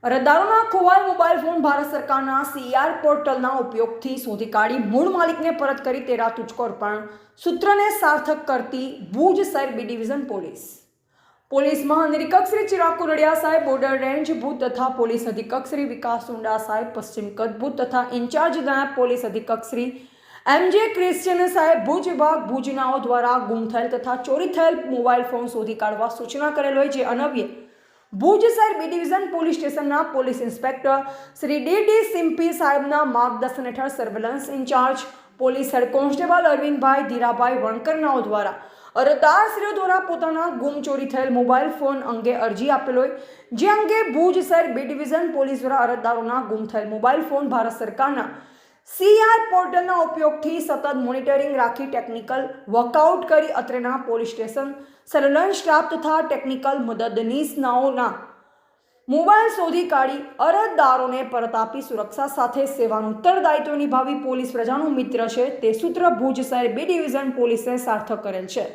અરજદારોના ખોવાયેલ mobile phone Bharat સરકારના CR પોર્ટલના ઉપયોગથી શોધી કાઢી મૂળ માલિકને પરત કરી તેરા તુજકો અર્પણ સૂત્રને સાર્થક કરતી ભુજ શહેર બી ડિવિઝન પોલીસ મહાનિરીક્ષક શ્રી ચિરાગ કુરડિયા સાહેબ બોર્ડર રેન્જ ભુજ તથા પોલીસ અધિક્ષક શ્રી વિકાસ સુંડા સાહેબ પશ્ચિમ કચ્છ ભુજ તથા ઇન્ચાર્જ નાયબ પોલીસ અધિક્ષક શ્રી MJ ક્રિશ્ચિયન સાહેબ ભુજ વિભાગ ભુજનાઓ દ્વારા ગુમ થયેલ તથા ચોરી થયેલ મોબાઈલ ફોન શોધી કાઢવા સૂચના કરેલ હોય જે અન્વયે ભુજ શહેર બી ડિવિઝન પોલીસ સ્ટેશનના police inspector Shri DD Simpi સાહેબના માર્ગદર્શન હેઠળ surveillance in charge police head constable Arvindbhai Dhirabhai વણકરનાઓ દ્વારા અરજદારશ્રીઓ દ્વારા પોતાના ગુમ ચોરી થયેલ મોબાઈલ ફોન અંગે અરજી આપેલ હોય જે અંગે ભુજ શહેર બી ડિવિઝન પોલીસ દ્વારા અરજદારોના ગુમ થયેલ મોબાઈલ ફોન ભારત સરકારના CR પોર્ટલના ઉપયોગથી સતત મોનિટરિંગ રાખી ટેકનિકલ વર્કઆઉટ કરી અત્રેના પોલીસ સ્ટેશન સર્વેલન્સ સ્ટાફ તથા ટેકનિકલ મદદનીશનાઓના મોબાઈલ શોધી કાઢી અરજદારોને પરત આપી સુરક્ષા સાથે સેવાનું ઉત્તરદાયિત્વ નિભાવી પોલીસ પ્રજાનું મિત્ર છે તે સૂત્ર ભુજ શહેર બી ડિવિઝન પોલીસે સાર્થક કરેલ છે।